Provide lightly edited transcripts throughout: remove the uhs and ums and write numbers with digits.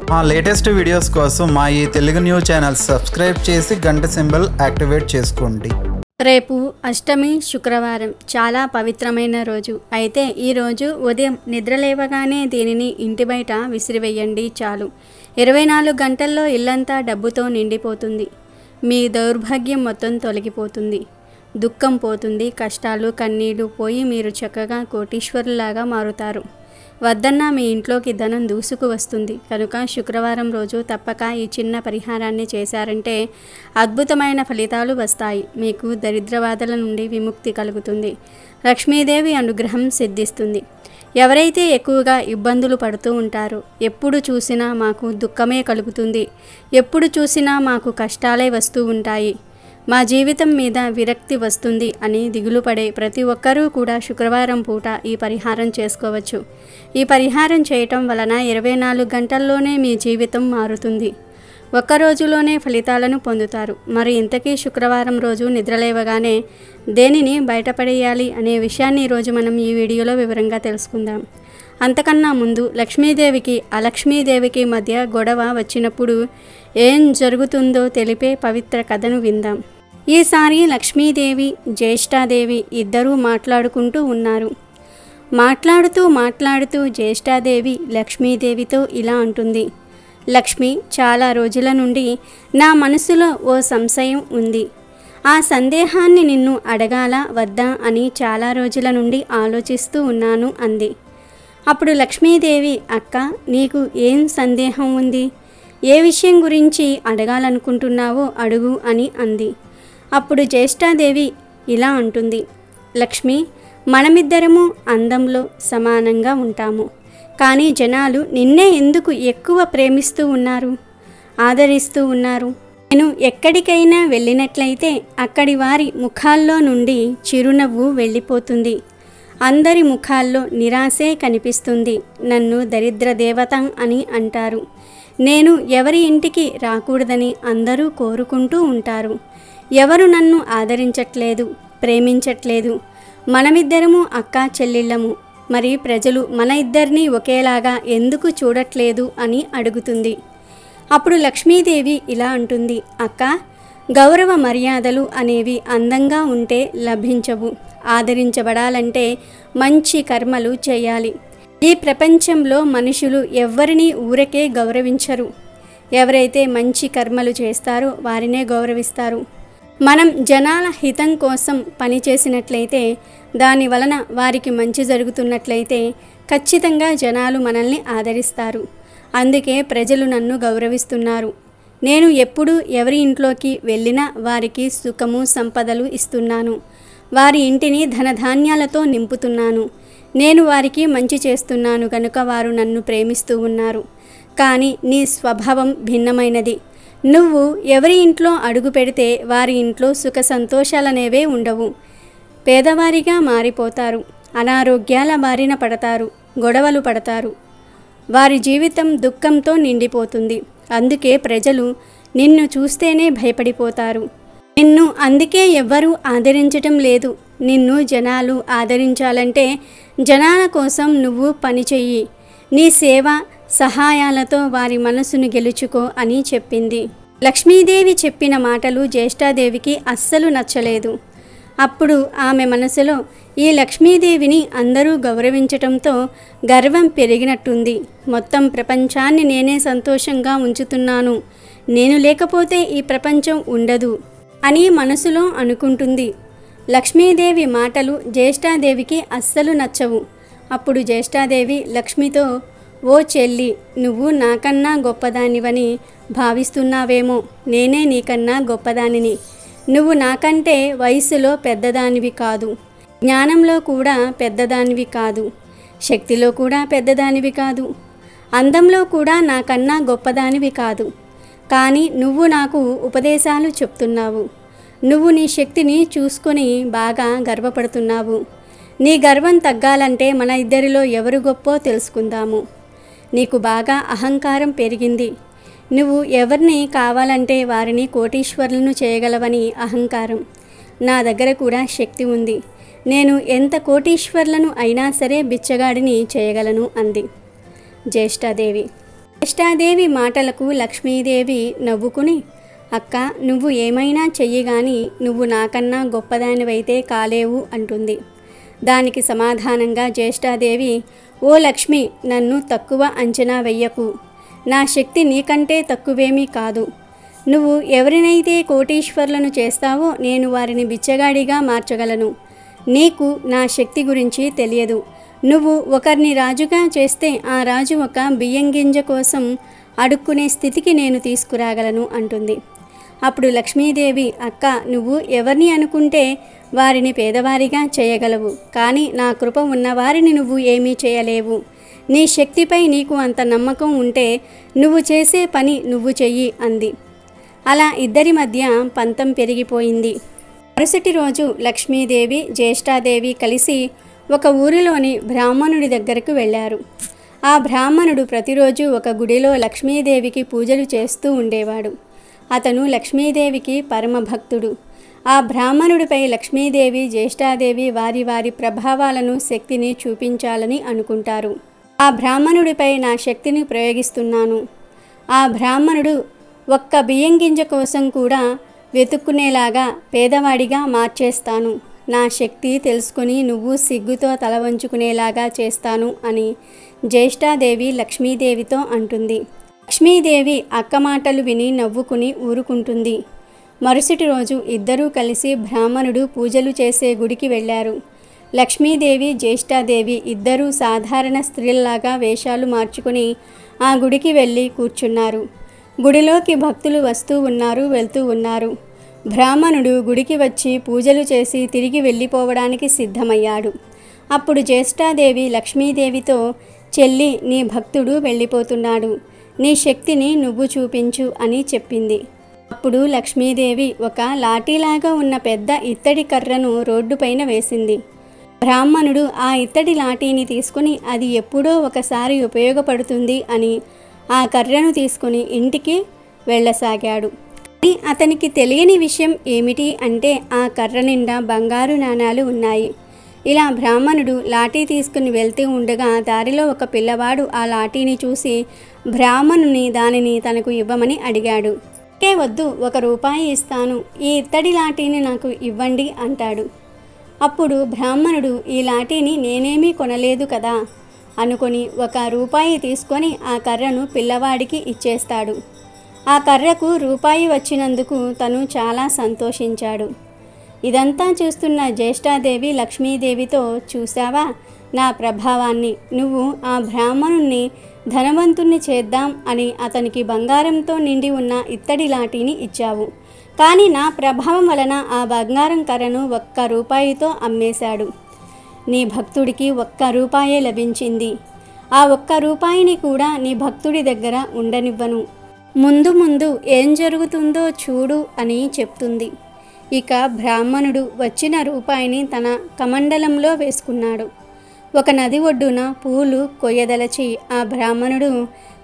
మా latest videos కోసం మా ఈ తెలుగు న్యూస్ ఛానల్ సబ్స్క్రైబ్ చేసి గంట సింబల్ యాక్టివేట్ చేసుకోండి. రేపు అష్టమి శుక్రవారం, చాలా పవిత్రమైన రోజు. అయితే ఈ రోజు ఉదయం నిద్రలేవగానే దీనిని ఇంటి బయట విసిరివేయండి చాలు. 24 గంటల్లో ఇల్లంతా డబ్బుతో నిండిపోతుంది. మీ దౌర్భాగ్యం మొత్తం తొలగిపోతుంది. దుఃఖం పోతుంది. కష్టాలు కన్నీళ్లు పోయి మీరు చక్కగా కోటీశ్వరులాగా మారుతారు. వద్దన్నా మీ ఇంట్లోకి ధనం దూసుకు వస్తుంది. కనుక శుక్రవారం రోజు తప్పక ఈ చిన్న పరిహారాన్ని చేశారంటే అద్భుతమైన ఫలితాలు వస్తాయి. మీకు దరిద్రబాధల నుండి విముక్తి కలుగుతుంది. లక్ష్మీదేవి అనుగ్రహం సిద్ధిస్తుంది. ఎవరైతే ఎక్కువగా ఇబ్బందులు పడుతూ ఉంటారో, ఎప్పుడు చూసినా మాకు దుఃఖమే కలుగుతుంది, ఎప్పుడు చూసినా మాకు కష్టాలే వస్తూ ఉంటాయి, మా జీవితం మీద విరక్తి వస్తుంది అని దిగులు పడే ప్రతి ఒక్కరూ కూడా శుక్రవారం పూట ఈ పరిహారం చేసుకోవచ్చు. ఈ పరిహారం చేయటం వలన 24 గంటల్లోనే మీ జీవితం మారుతుంది. ఒక్క రోజులోనే ఫలితాలను పొందుతారు. మరి ఇంతకీ శుక్రవారం రోజు నిద్రలేవగానే దేనిని బయటపడేయాలి అనే విషయాన్ని ఈరోజు మనం ఈ వీడియోలో వివరంగా తెలుసుకుందాం. అంతకన్నా ముందు లక్ష్మీదేవికి అలక్ష్మీదేవికి మధ్య గొడవ వచ్చినప్పుడు ఏం జరుగుతుందో తెలిపే పవిత్ర కథను విందాం. ఈసారి లక్ష్మీదేవి జ్యేష్ఠాదేవి ఇద్దరూ మాట్లాడుకుంటూ ఉన్నారు. మాట్లాడుతూ జ్యేష్ఠాదేవి లక్ష్మీదేవితో ఇలా అంటుంది. లక్ష్మి, చాలా రోజుల నుండి నా మనసులో ఓ సంశయం ఉంది. ఆ సందేహాన్ని నిన్ను అడగాలా వద్దా అని చాలా రోజుల నుండి ఆలోచిస్తూ ఉన్నాను అంది. అప్పుడు లక్ష్మీదేవి, అక్క, నీకు ఏం సందేహం ఉంది? ఏ విషయం గురించి అడగాలనుకుంటున్నావో అడుగు అని అంది. అప్పుడు జ్యేష్ఠాదేవి ఇలా అంటుంది. లక్ష్మి, మనమిద్దరము అందంలో సమానంగా ఉంటాము. కానీ జనాలు నిన్నే ఎందుకు ఎక్కువ ప్రేమిస్తూ ఉన్నారు, ఆదరిస్తూ ఉన్నారు? నేను ఎక్కడికైనా వెళ్ళినట్లయితే అక్కడి వారి ముఖాల్లో నుండి చిరునవ్వు వెళ్ళిపోతుంది. అందరి ముఖాల్లో నిరాశే కనిపిస్తుంది. నన్ను దరిద్ర దేవత అని అంటారు. నేను ఎవరి ఇంటికి రాకూడదని అందరూ కోరుకుంటూ ఉంటారు. ఎవరు నన్ను ఆదరించట్లేదు, ప్రేమించట్లేదు. మనమిద్దరము అక్కా చెల్లెళ్ళము. మరి ప్రజలు మన ఇద్దరిని ఒకేలాగా ఎందుకు చూడట్లేదు అని అడుగుతుంది. అప్పుడు లక్ష్మీదేవి ఇలా అంటుంది. అక్క, గౌరవ మర్యాదలు అనేవి అందంగా ఉంటే లభించవు. ఆదరించబడాలంటే మంచి కర్మలు చేయాలి. ఈ ప్రపంచంలో మనుషులు ఎవ్వరినీ ఊరకే గౌరవించరు. ఎవరైతే మంచి కర్మలు చేస్తారో వారినే గౌరవిస్తారు. మనం జనాల హితం కోసం పనిచేసినట్లయితే, దాని వలన వారికి మంచి జరుగుతున్నట్లయితే ఖచ్చితంగా జనాలు మనల్ని ఆదరిస్తారు. అందుకే ప్రజలు నన్ను గౌరవిస్తున్నారు. నేను ఎప్పుడు ఎవరి ఇంట్లోకి వెళ్ళినా వారికి సుఖము సంపదలు ఇస్తున్నాను. వారి ఇంటిని ధనధాన్యాలతో నింపుతున్నాను. నేను వారికి మంచి చేస్తున్నాను కనుక వారు నన్ను ప్రేమిస్తూ ఉన్నారు. కానీ నీ స్వభావం భిన్నమైనది. నువ్వు ఎవరి ఇంట్లో అడుగు పెడితే వారి ఇంట్లో సుఖ సంతోషాలనేవే ఉండవు. పేదవారిగా మారిపోతారు. అనారోగ్యాల బారిన పడతారు. గొడవలు పడతారు. వారి జీవితం దుఃఖంతో నిండిపోతుంది. అందుకే ప్రజలు నిన్ను చూస్తేనే భయపడిపోతారు. నిన్ను అందుకే ఎవ్వరూ ఆదరించటం లేదు. నిన్ను జనాలు ఆదరించాలంటే జనాల కోసం నువ్వు పనిచెయ్యి. నీ సేవ సహాయాలతో వారి మనసును గెలుచుకో అని చెప్పింది. లక్ష్మీదేవి చెప్పిన మాటలు జ్యేష్ఠాదేవికి అస్సలు నచ్చలేదు. అప్పుడు ఆమె మనసులో ఈ లక్ష్మీదేవిని అందరూ గౌరవించటంతో గర్వం పెరిగినట్టుంది. మొత్తం ప్రపంచాన్ని నేనే సంతోషంగా ఉంచుతున్నాను. నేను లేకపోతే ఈ ప్రపంచం ఉండదు అని మనసులో అనుకుంటుంది. లక్ష్మీదేవి మాటలు జ్యేష్ఠాదేవికి అస్సలు నచ్చవు. అప్పుడు జ్యేష్ఠాదేవి లక్ష్మితో, ఓ చెల్లి, నువ్వు నాకన్నా గొప్పదానివని భావిస్తున్నావేమో. నేనే నీకన్నా గొప్పదానిని. నువ్వు నాకంటే వయసులో పెద్దదానివి కాదు, జ్ఞానంలో కూడా పెద్దదానివి కాదు, శక్తిలో కూడా పెద్దదానివి కాదు, అందంలో కూడా నాకన్నా గొప్పదానివి కాదు. కానీ నువ్వు నాకు ఉపదేశాలు చెప్తున్నావు. నువ్వు నీ శక్తిని చూసుకొని బాగా గర్వపడుతున్నావు. నీ గర్వం తగ్గాలంటే మన ఇద్దరిలో ఎవరు గొప్పో తెలుసుకుందాము. నీకు బాగా అహంకారం పెరిగింది. నువ్వు ఎవరిని కావాలంటే వారిని కోటీశ్వరులను చేయగలవని అహంకారం. నా దగ్గర కూడా శక్తి ఉంది. నేను ఎంత కోటీశ్వరులను అయినా సరే బిచ్చగాడిని చేయగలను అంది జ్యేష్ఠాదేవి. జ్యేష్ఠాదేవి మాటలకు లక్ష్మీదేవి నవ్వుకుని, అక్క, నువ్వు ఏమైనా చెయ్యి గాని నువ్వు నాకన్నా గొప్పదానివైతే కాలేవు అంటుంది. దానికి సమాధానంగా జ్యేష్ఠాదేవి, ఓ లక్ష్మి, నన్ను తక్కువ అంచనా వెయ్యకు. నా శక్తి నీకంటే తక్కువేమీ కాదు. నువ్వు ఎవరినైతే కోటీశ్వర్లను చేస్తావో నేను వారిని బిచ్చగాడిగా మార్చగలను. నీకు నా శక్తి గురించి తెలియదు. నువ్వు ఒకరిని రాజుగా చేస్తే ఆ రాజు ఒక బియ్యం గింజ కోసం అడుక్కునే స్థితికి నేను తీసుకురాగలను అంటుంది. అప్పుడు లక్ష్మీదేవి, అక్క, నువ్వు ఎవరిని అనుకుంటే వారిని పేదవారిగా చేయగలవు, కానీ నా కృప ఉన్నవారిని నువ్వు ఏమీ చేయలేవు. నీ శక్తిపై నీకు అంత నమ్మకం ఉంటే నువ్వు చేసే పని నువ్వు చెయ్యి అంది. అలా ఇద్దరి మధ్య పంతం పెరిగిపోయింది. మరుసటి రోజు లక్ష్మీదేవి, జ్యేష్ఠాదేవి కలిసి ఒక ఊరిలోని బ్రాహ్మణుడి దగ్గరకు వెళ్ళారు. ఆ బ్రాహ్మణుడు ప్రతిరోజు ఒక గుడిలో లక్ష్మీదేవికి పూజలు చేస్తూ ఉండేవాడు. అతను లక్ష్మీదేవికి పరమభక్తుడు. ఆ బ్రాహ్మణుడిపై లక్ష్మీదేవి, జ్యేష్ఠాదేవి వారి వారి ప్రభావాలను, శక్తిని చూపించాలని అనుకుంటారు. ఆ బ్రాహ్మణుడిపై నా శక్తిని ప్రయోగిస్తున్నాను. ఆ బ్రాహ్మణుడు ఒక్క బియ్యం గింజ కోసం కూడా వెతుక్కునేలాగా పేదవాడిగా మార్చేస్తాను. నా శక్తి తెలుసుకుని నువ్వు సిగ్గుతో తల వంచుకునేలాగా చేస్తాను అని జ్యేష్ఠాదేవి లక్ష్మీదేవితో అంటుంది. లక్ష్మీదేవి అక్క మాటలు విని నవ్వుకుని ఊరుకుంటుంది. మరుసటి రోజు ఇద్దరూ కలిసి బ్రాహ్మణుడు పూజలు చేసే గుడికి వెళ్ళారు. లక్ష్మీదేవి, జ్యేష్ఠాదేవి ఇద్దరూ సాధారణ స్త్రీల్లాగా వేషాలు మార్చుకుని ఆ గుడికి వెళ్ళి కూర్చున్నారు. గుడిలోకి భక్తులు వస్తూ ఉన్నారు, వెళ్తూ ఉన్నారు. బ్రాహ్మణుడు గుడికి వచ్చి పూజలు చేసి తిరిగి వెళ్ళిపోవడానికి సిద్ధమయ్యాడు. అప్పుడు జ్యేష్ఠాదేవి లక్ష్మీదేవితో, చెల్లి, నీ భక్తుడు వెళ్ళిపోతున్నాడు. నీ శక్తిని నువ్వు చూపించు అని చెప్పింది. అప్పుడు లక్ష్మీదేవి ఒక లాఠీలాగా ఉన్న పెద్ద ఇత్తడి కర్రను రోడ్డుపైన వేసింది. బ్రాహ్మణుడు ఆ ఇత్తడి లాఠీని తీసుకుని అది ఎప్పుడో ఒకసారి ఉపయోగపడుతుంది అని ఆ కర్రను తీసుకుని ఇంటికి వెళ్ళసాగాడు. కానీ అతనికి తెలియని విషయం ఏమిటి అంటే ఆ కర్ర నిండా బంగారు నాణాలు ఉన్నాయి. ఇలా బ్రాహ్మణుడు లాఠీ తీసుకుని వెళ్తూ ఉండగా దారిలో ఒక పిల్లవాడు ఆ లాఠీని చూసి బ్రాహ్మణుని దానిని తనకు ఇవ్వమని అడిగాడు. వద్దు, 1 రూపాయి ఇస్తాను, ఈ ఇత్తడి లాఠీని నాకు ఇవ్వండి అంటాడు. అప్పుడు బ్రాహ్మణుడు, ఈ లాఠీని నేనేమీ కొనలేదు కదా అనుకొని 1 రూపాయి తీసుకొని ఆ కర్రను పిల్లవాడికి ఇచ్చేస్తాడు. ఆ కర్రకు రూపాయి వచ్చినందుకు తను చాలా సంతోషించాడు. ఇదంతా చూస్తున్న జ్యేష్ఠాదేవి లక్ష్మీదేవితో, చూసావా నా ప్రభావాన్ని? నువ్వు ఆ బ్రాహ్మణుణ్ణి ధనవంతుణ్ణి చేద్దాం అని అతనికి బంగారంతో నిండి ఉన్న ఇత్తడి లాఠీని ఇచ్చావు. కానీ నా ప్రభావం వలన ఆ బంగారం కర్రను 1 రూపాయితో అమ్మేశాడు. నీ భక్తుడికి 1 రూపాయే లభించింది. ఆ 1 రూపాయిని కూడా నీ భక్తుడి దగ్గర ఉండనివ్వను. ముందు ముందు ఏం జరుగుతుందో చూడు అని చెప్తుంది. ఇక బ్రాహ్మణుడు వచ్చిన రూపాయిని తన కమండలంలో వేసుకున్నాడు. ఒక నది ఒడ్డున పూలు కొయ్యదలచి ఆ బ్రాహ్మణుడు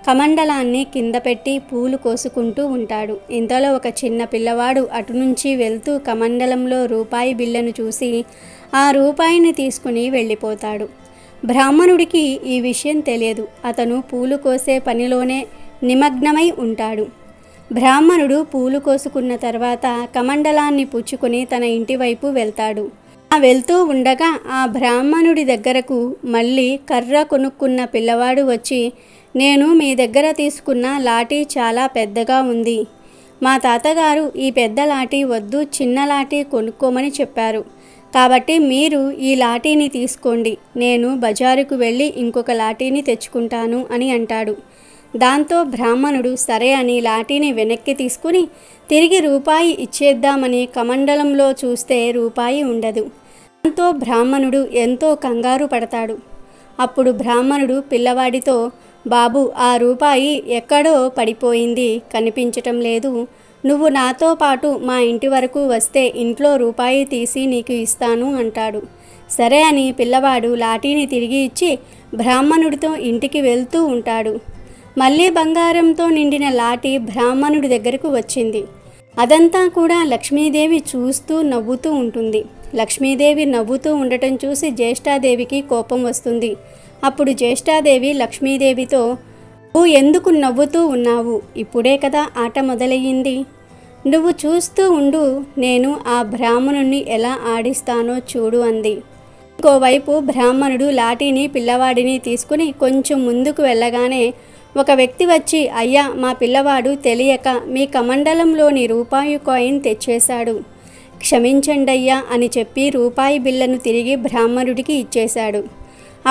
కమండలాన్ని కింద పెట్టి పూలు కోసుకుంటూ ఉంటాడు. ఇంతలో ఒక చిన్న పిల్లవాడు అటు నుంచి వెళ్తూ కమండలంలో రూపాయి బిళ్ళను చూసి ఆ రూపాయిని తీసుకుని వెళ్ళిపోతాడు. బ్రాహ్మణుడికి ఈ విషయం తెలియదు. అతను పూలు కోసే పనిలోనే నిమగ్నమై ఉంటాడు. బ్రాహ్మణుడు పూలు కోసుకున్న తర్వాత కమండలాన్ని పుచ్చుకొని తన ఇంటి వైపు వెళ్తాడు. వెళ్తూ ఉండగా ఆ బ్రాహ్మణుడి దగ్గరకు మళ్ళీ కర్ర కొనుక్కున్న పిల్లవాడు వచ్చి, నేను మీ దగ్గర తీసుకున్న లాఠీ చాలా పెద్దగా ఉంది. మా తాతగారు ఈ పెద్ద లాఠీ వద్దు, చిన్న లాఠీ కొనుక్కోమని చెప్పారు. కాబట్టి మీరు ఈ లాఠీని తీసుకోండి. నేను బజారుకు వెళ్ళి ఇంకొక లాఠీని తెచ్చుకుంటాను అని అంటాడు. దాంతో బ్రాహ్మణుడు సరే అని లాఠీని వెనక్కి తీసుకుని తిరిగి రూపాయి ఇచ్చేద్దామని కమండలంలో చూస్తే రూపాయి ఉండదు. దాంతో బ్రాహ్మణుడు ఎంతో కంగారు పడతాడు. అప్పుడు బ్రాహ్మణుడు పిల్లవాడితో, బాబు, ఆ రూపాయి ఎక్కడో పడిపోయింది, కనిపించటం లేదు. నువ్వు నాతో పాటు మా ఇంటి వరకు వస్తే ఇంట్లో రూపాయి తీసి నీకు ఇస్తాను అంటాడు. సరే అని పిల్లవాడు లాఠీని తిరిగి ఇచ్చి బ్రాహ్మణుడితో ఇంటికి వెళ్తూ ఉంటాడు. మళ్ళీ బంగారంతో నిండిన లాఠీ బ్రాహ్మణుడి దగ్గరకు వచ్చింది. అదంతా కూడా లక్ష్మీదేవి చూస్తూ నవ్వుతూ ఉంటుంది. లక్ష్మీదేవి నవ్వుతూ ఉండటం చూసి జ్యేష్ఠాదేవికి కోపం వస్తుంది. అప్పుడు జ్యేష్ఠాదేవి లక్ష్మీదేవితో, నువ్వు ఎందుకు నవ్వుతూ ఉన్నావు? ఇప్పుడే కదా ఆట మొదలయ్యింది. నువ్వు చూస్తూ ఉండు, నేను ఆ బ్రాహ్మణుణ్ణి ఎలా ఆడిస్తానో చూడు అంది. ఇంకోవైపు బ్రాహ్మణుడు లాఠీని పిల్లవాడిని తీసుకుని కొంచెం ముందుకు వెళ్ళగానే ఒక వ్యక్తి వచ్చి, అయ్యా, మా పిల్లవాడు తెలియక మీ కమండలంలోని రూపాయి కాయిన్ తెచ్చేశాడు, క్షమించండయ్యా అని చెప్పి రూపాయి బిళ్ళను తిరిగి బ్రాహ్మణుడికి ఇచ్చేశాడు.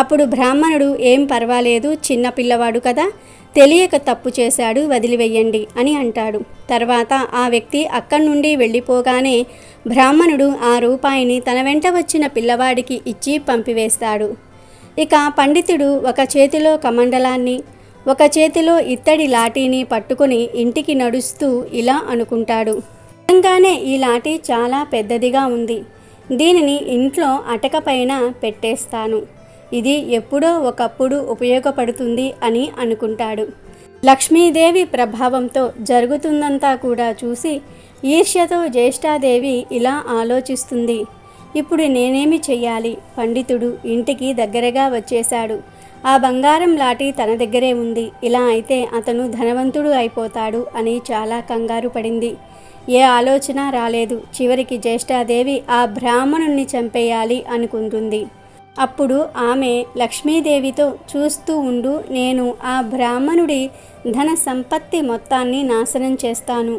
అప్పుడు బ్రాహ్మణుడు, ఏం పర్వాలేదు, చిన్న పిల్లవాడు కదా, తెలియక తప్పు చేశాడు, వదిలివేయండి అని అంటాడు. తర్వాత ఆ వ్యక్తి అక్కడి నుండి వెళ్ళిపోగానే బ్రాహ్మణుడు ఆ రూపాయిని తన వెంట వచ్చిన పిల్లవాడికి ఇచ్చి పంపివేస్తాడు. ఇక పండితుడు ఒక చేతిలో కమండలాన్ని, ఒక చేతిలో ఇత్తడి లాఠీని పట్టుకుని ఇంటికి నడుస్తూ ఇలా అనుకుంటాడు. నిజంగానే ఈ లాఠీ చాలా పెద్దదిగా ఉంది. దీనిని ఇంట్లో అటక పైన పెట్టేస్తాను. ఇది ఎప్పుడో ఒకప్పుడు ఉపయోగపడుతుంది అని అనుకుంటాడు. లక్ష్మీదేవి ప్రభావంతో జరుగుతుందంతా కూడా చూసి ఈర్ష్యతో జ్యేష్ఠాదేవి ఇలా ఆలోచిస్తుంది. ఇప్పుడు నేనేమి చెయ్యాలి? పండితుడు ఇంటికి దగ్గరగా వచ్చేశాడు. ఆ బంగారం లాఠీ తన దగ్గరే ఉంది. ఇలా అయితే అతను ధనవంతుడు అయిపోతాడు అని చాలా కంగారు పడింది. ఏ ఆలోచన రాలేదు. చివరికి జ్యేష్ఠాదేవి ఆ బ్రాహ్మణుణ్ణి చంపేయాలి అనుకుంటుంది. అప్పుడు ఆమె లక్ష్మీదేవితో, చూస్తూ ఉండు, నేను ఆ బ్రాహ్మణుడి ధన సంపత్తి మొత్తాన్ని నాశనం చేస్తాను,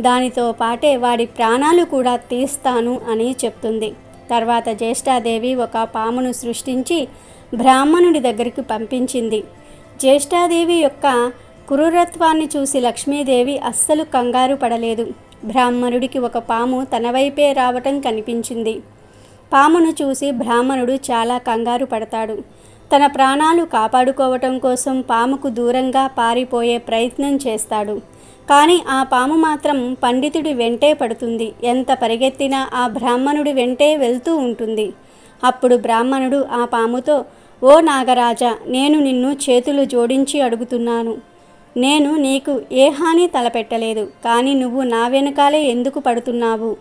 దానితో పాటే వాడి ప్రాణాలు కూడా తీస్తాను అని చెప్తుంది. తర్వాత జ్యేష్ఠాదేవి ఒక పామును సృష్టించి బ్రాహ్మణుడి దగ్గరికి పంపించింది. జ్యేష్ఠాదేవి యొక్క క్రూరత్వాన్ని చూసి లక్ష్మీదేవి అస్సలు కంగారు పడలేదు. బ్రాహ్మణుడికి ఒక పాము తన వైపే రావటం కనిపించింది. పామును చూసి బ్రాహ్మణుడు చాలా కంగారు పడతాడు. తన ప్రాణాలు కాపాడుకోవటం కోసం పాముకు దూరంగా పారిపోయే ప్రయత్నం చేస్తాడు. కానీ ఆ పాము మాత్రం పండితుడి వెంటే పడుతుంది. ఎంత పరిగెత్తినా ఆ బ్రాహ్మణుడి వెంటే వెళ్తూ ఉంటుంది. అప్పుడు బ్రాహ్మణుడు ఆ పాముతో, ఓ నాగరాజా, నేను నిన్ను చేతులు జోడించి అడుగుతున్నాను. నేను నీకు ఏ హాని తలపెట్టలేదు, కానీ నువ్వు నా వెనకాలే ఎందుకు పడుతున్నావు?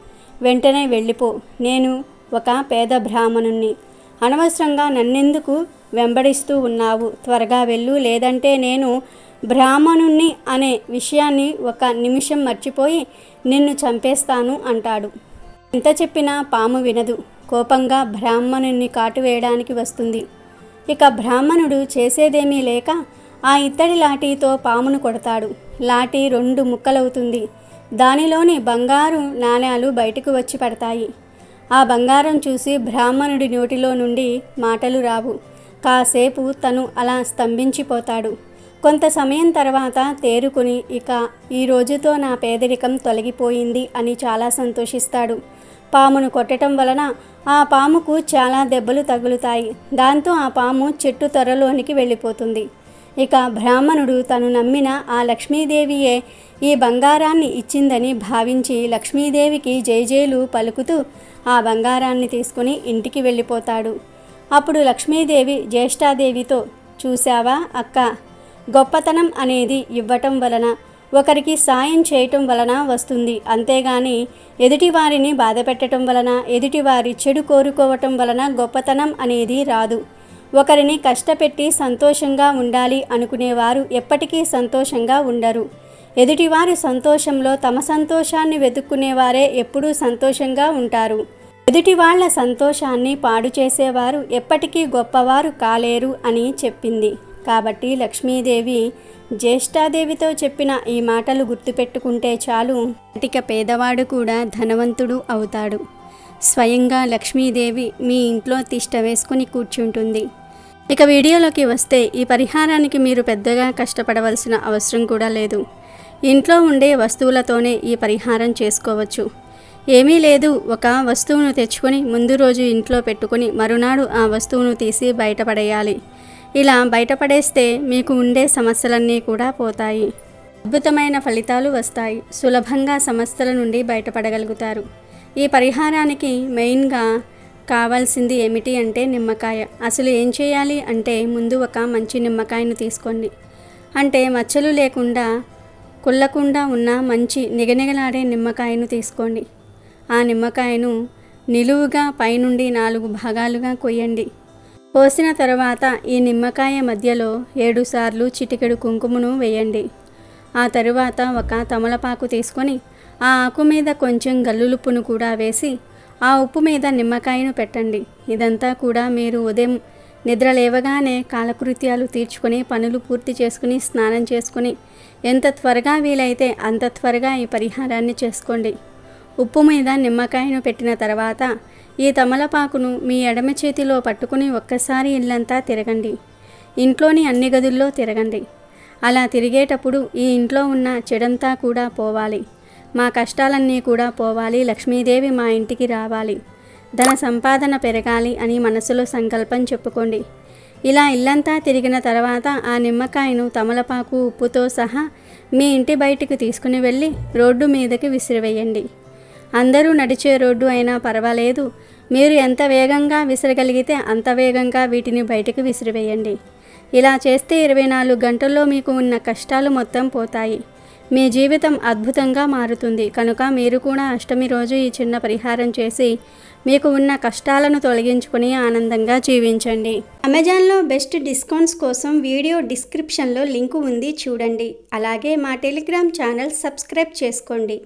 వెంటనే వెళ్ళిపో. నేను ఒక పేద బ్రాహ్మణుణ్ణి. అనవసరంగా నన్నెందుకు వెంబడిస్తూ ఉన్నావు? త్వరగా వెళ్ళు, లేదంటే నేను బ్రాహ్మణుణ్ణి అనే విషయాన్ని ఒక నిమిషం మర్చిపోయి నిన్ను చంపేస్తాను అంటాడు. ఎంత చెప్పినా పాము వినదు. కోపంగా బ్రాహ్మణుణ్ణి కాటువేయడానికి వస్తుంది. ఇక బ్రాహ్మణుడు చేసేదేమీ లేక ఆ ఇత్తడి లాఠీతో పామును కొడతాడు. లాఠీ 2 ముక్కలవుతుంది. దానిలోని బంగారు నాణేలు బయటకు వచ్చి పడతాయి. ఆ బంగారం చూసి బ్రాహ్మణుడి నోటిలో నుండి మాటలు రావు. కాసేపు తను అలా స్తంభించిపోతాడు. కొంత సమయం తర్వాత తేరుకుని, ఇక ఈ రోజుతో నా పేదరికం తొలగిపోయింది అని చాలా సంతోషిస్తాడు. పామును కొట్టడం వలన ఆ పాముకు చాలా దెబ్బలు తగులుతాయి. దాంతో ఆ పాము చెట్టు త్వరలోనికి వెళ్ళిపోతుంది. ఇక బ్రాహ్మణుడు తను నమ్మిన ఆ లక్ష్మీదేవియే ఈ బంగారాన్ని ఇచ్చిందని భావించి లక్ష్మీదేవికి జైజేలు పలుకుతూ ఆ బంగారాన్ని తీసుకుని ఇంటికి వెళ్ళిపోతాడు. అప్పుడు లక్ష్మీదేవి జ్యేష్ఠాదేవితో, చూశావా అక్క, గొప్పతనం అనేది ఇవ్వటం వలన, ఒకరికి సాయం చేయటం వలన వస్తుంది. అంతేగాని ఎదుటివారిని బాధ పెట్టడం వలన, ఎదుటివారి చెడు కోరుకోవటం వలన గొప్పతనం అనేది రాదు. ఒకరిని కష్టపెట్టి సంతోషంగా ఉండాలి అనుకునేవారు ఎప్పటికీ సంతోషంగా ఉండరు. ఎదుటివారి సంతోషంలో తమ సంతోషాన్ని వెతుక్కునేవారే ఎప్పుడూ సంతోషంగా ఉంటారు. ఎదుటి వాళ్ళ సంతోషాన్ని పాడు చేసేవారు ఎప్పటికీ గొప్పవారు కాలేరు అని చెప్పింది. కాబట్టి లక్ష్మీదేవి జ్యేష్ఠాదేవితో చెప్పిన ఈ మాటలు గుర్తుపెట్టుకుంటే చాలు, ఇక పేదవాడు కూడా ధనవంతుడు అవుతాడు. స్వయంగా లక్ష్మీదేవి మీ ఇంట్లో తిష్ట వేసుకుని కూర్చుంటుంది. ఇక వీడియోలోకి వస్తే, ఈ పరిహారానికి మీరు పెద్దగా కష్టపడవలసిన అవసరం కూడా లేదు. ఇంట్లో ఉండే వస్తువులతోనే ఈ పరిహారం చేసుకోవచ్చు. ఏమీ లేదు, ఒక వస్తువును తెచ్చుకొని ముందు రోజు ఇంట్లో పెట్టుకొని మరునాడు ఆ వస్తువును తీసి బయటపడేయాలి. ఇలా బయటపడేస్తే మీకు ఉండే సమస్యలన్నీ కూడా పోతాయి. అద్భుతమైన ఫలితాలు వస్తాయి. సులభంగా సమస్యల నుండి బయటపడగలుగుతారు. ఈ పరిహారానికి మెయిన్గా కావాల్సింది ఏమిటి అంటే నిమ్మకాయ. అసలు ఏం చేయాలి అంటే, ముందు ఒక మంచి నిమ్మకాయను తీసుకోండి. అంటే మచ్చలు లేకుండా కుళ్ళకుండా ఉన్న మంచి నిగనిగలాడే నిమ్మకాయను తీసుకోండి. ఆ నిమ్మకాయను నిలువుగా పైనుండి 4 భాగాలుగా కొయ్యండి. పోసిన తర్వాత ఈ నిమ్మకాయ మధ్యలో 7 సార్లు చిటికెడు కుంకుమను వేయండి. ఆ తరువాత ఒక తమలపాకు తీసుకొని ఆ ఆకు మీద కొంచెం గల్లులుప్పును కూడా వేసి ఆ ఉప్పు మీద నిమ్మకాయను పెట్టండి. ఇదంతా కూడా మీరు ఉదయం నిద్ర లేవగానే కాలకృత్యాలు తీర్చుకొని పనులు పూర్తి చేసుకుని స్నానం చేసుకుని ఎంత త్వరగా వీలైతే అంత త్వరగా ఈ పరిహారాన్ని చేసుకోండి. ఉప్పు మీద నిమ్మకాయను పెట్టిన తర్వాత ఈ తమలపాకును మీ ఎడమ చేతిలో పట్టుకుని ఒక్కసారి ఇల్లంతా తిరగండి. ఇంట్లోని అన్ని గదుల్లో తిరగండి. అలా తిరిగేటప్పుడు ఈ ఇంట్లో ఉన్న చెడంతా కూడా పోవాలి, మా కష్టాలన్నీ కూడా పోవాలి, లక్ష్మీదేవి మా ఇంటికి రావాలి, ధన సంపాదన పెరగాలి అని మనసులో సంకల్పం చెప్పుకోండి. ఇలా ఇల్లంతా తిరిగిన తర్వాత ఆ నిమ్మకాయను తమలపాకు ఉప్పుతో సహా మీ ఇంటి బయటికి తీసుకుని వెళ్ళి రోడ్డు మీదకి విసిరివేయండి. అందరూ నడిచే రోడ్డు అయినా పర్వాలేదు, మీరు ఎంత వేగంగా విసరగలిగితే అంత వేగంగా వీటిని బయటికి విసిరివేయండి. ఇలా చేస్తే 24 గంటల్లో మీకు ఉన్న కష్టాలు మొత్తం పోతాయి, మీ జీవితం అద్భుతంగా మారుతుంది. కనుక మీరు కూడా అష్టమి రోజు ఈ చిన్న పరిహారం చేసి మీకు ఉన్న కష్టాలను తొలగించుకొని ఆనందంగా జీవించండి. అమెజాన్లో బెస్ట్ డిస్కౌంట్స్ కోసం వీడియో డిస్క్రిప్షన్లో లింకు ఉంది, చూడండి. అలాగే మా టెలిగ్రామ్ ఛానల్ సబ్స్క్రైబ్ చేసుకోండి.